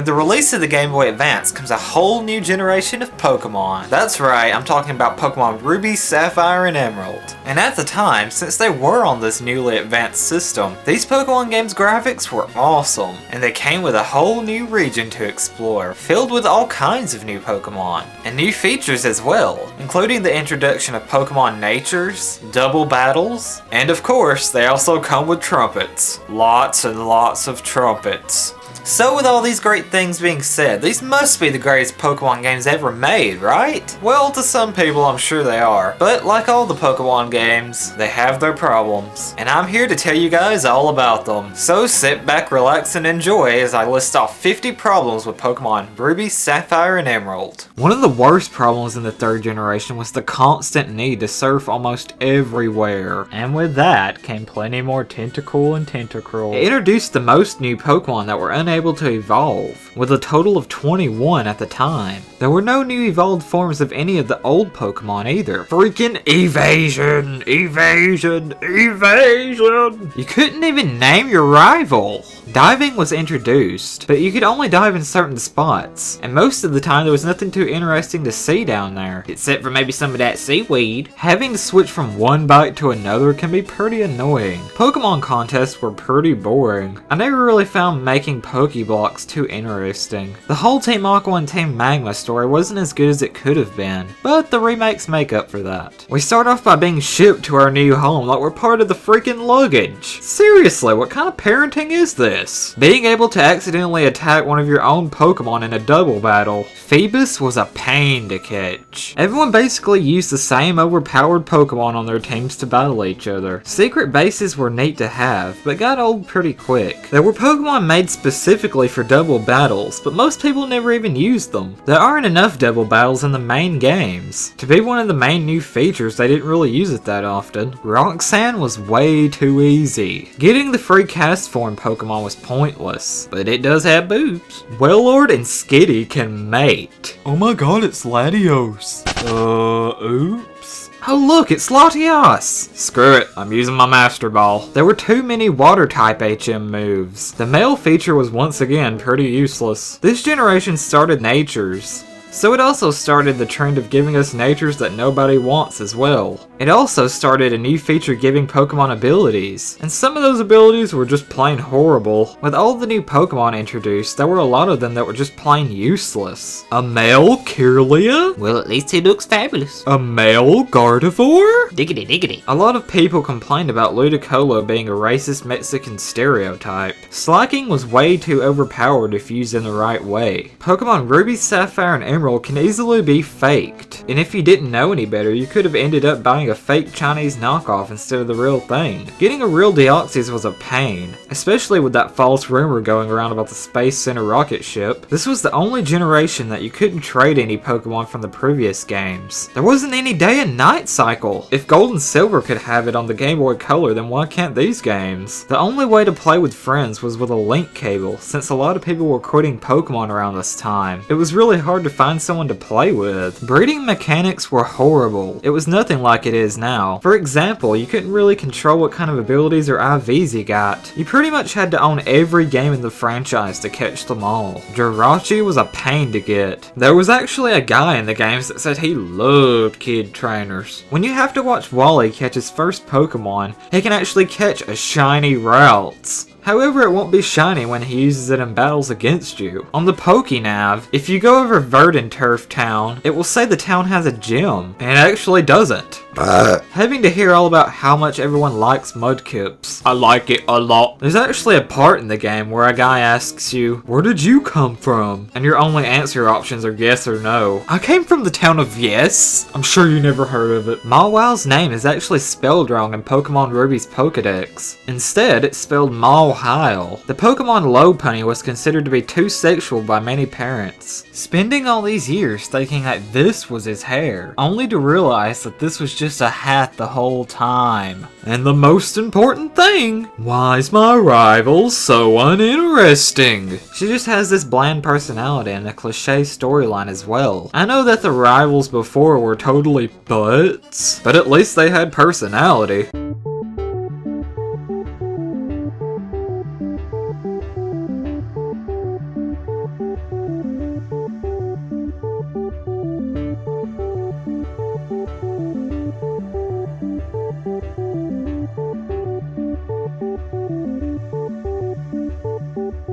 With the release of the Game Boy Advance comes a whole new generation of Pokemon. That's right, I'm talking about Pokemon Ruby, Sapphire, and Emerald. And at the time, since they were on this newly advanced system, these Pokemon games' graphics were awesome, and they came with a whole new region to explore, filled with all kinds of new Pokemon, and new features as well, including the introduction of Pokemon Natures, double battles, and of course, they also come with trumpets. Lots and lots of trumpets. So with all these great things being said, these must be the greatest Pokemon games ever made, right? Well, to some people I'm sure they are, but like all the Pokemon games, they have their problems. And I'm here to tell you guys all about them. So sit back, relax, and enjoy as I list off 50 problems with Pokemon Ruby, Sapphire, and Emerald. One of the worst problems in the third generation was the constant need to surf almost everywhere. And with that came plenty more Tentacool and Tentacruel. It introduced the most new Pokemon that were unable to evolve, with a total of 21 at the time. There were no new evolved forms of any of the old Pokemon either. Freaking evasion! Evasion! Evasion! You couldn't even name your rival! Diving was introduced, but you could only dive in certain spots, and most of the time there was nothing too interesting to see down there, except for maybe some of that seaweed. Having to switch from one bite to another can be pretty annoying. Pokemon contests were pretty boring. I never really found making Pokeblocks too interesting. The whole Team Aqua and Team Magma story wasn't as good as it could have been, but the remakes make up for that. We start off by being shipped to our new home like we're part of the freaking luggage. Seriously, what kind of parenting is this? Being able to accidentally attack one of your own Pokemon in a double battle. Phoebus was a pain to catch. Everyone basically used the same overpowered Pokemon on their teams to battle each other. Secret bases were neat to have, but got old pretty quick. There were Pokemon made specifically for double battles, but most people never even used them. There aren't enough double battles in the main games. To be one of the main new features, they didn't really use it that often. Roxanne was way too easy. Getting the free cast form Pokemon was pointless, but it does have boobs. Wailord and Skitty can mate. Oh my god, it's Latios. Oops. Oh look, it's Latios! Screw it, I'm using my Master Ball. There were too many Water-type HM moves. The male feature was once again pretty useless. This generation started Natures, so it also started the trend of giving us natures that nobody wants as well. It also started a new feature giving Pokemon abilities, and some of those abilities were just plain horrible. With all the new Pokemon introduced, there were a lot of them that were just plain useless. A male Kirlia? Well, at least he looks fabulous. A male Gardevoir? Diggity diggity. A lot of people complained about Ludicolo being a racist Mexican stereotype. Slacking was way too overpowered if used in the right way. Pokemon Ruby, Sapphire, and Emerald can easily be faked, and if you didn't know any better, you could have ended up buying a fake Chinese knockoff instead of the real thing. Getting a real Deoxys was a pain, especially with that false rumor going around about the Space Center rocket ship. This was the only generation that you couldn't trade any Pokemon from the previous games. There wasn't any day and night cycle. If Gold and Silver could have it on the Game Boy Color, then why can't these games? The only way to play with friends was with a link cable, since a lot of people were quitting Pokemon around this time. It was really hard to find someone to play with. Breeding mechanics were horrible. It was nothing like it is now. For example, you couldn't really control what kind of abilities or IVs you got. You pretty much had to own every game in the franchise to catch them all. Jirachi was a pain to get. There was actually a guy in the games that said he loved kid trainers. When you have to watch Wally catch his first Pokemon, he can actually catch a shiny Ralts. However, it won't be shiny when he uses it in battles against you. On the Pokénav, if you go over Verdanturf Town, it will say the town has a gym, and it actually doesn't. Having to hear all about how much everyone likes Mudkips. I like it a lot. There's actually a part in the game where a guy asks you, "Where did you come from?" And your only answer options are yes or no. I came from the town of Yes. I'm sure you never heard of it. Mawil's name is actually spelled wrong in Pokemon Ruby's Pokedex. Instead, it's spelled Mawile. The Pokemon Lopunny was considered to be too sexual by many parents. Spending all these years thinking that this was his hair, only to realize that this was just a hat the whole time. And the most important thing, why's my rival so uninteresting? She just has this bland personality and a cliche storyline as well. I know that the rivals before were totally butts, but at least they had personality.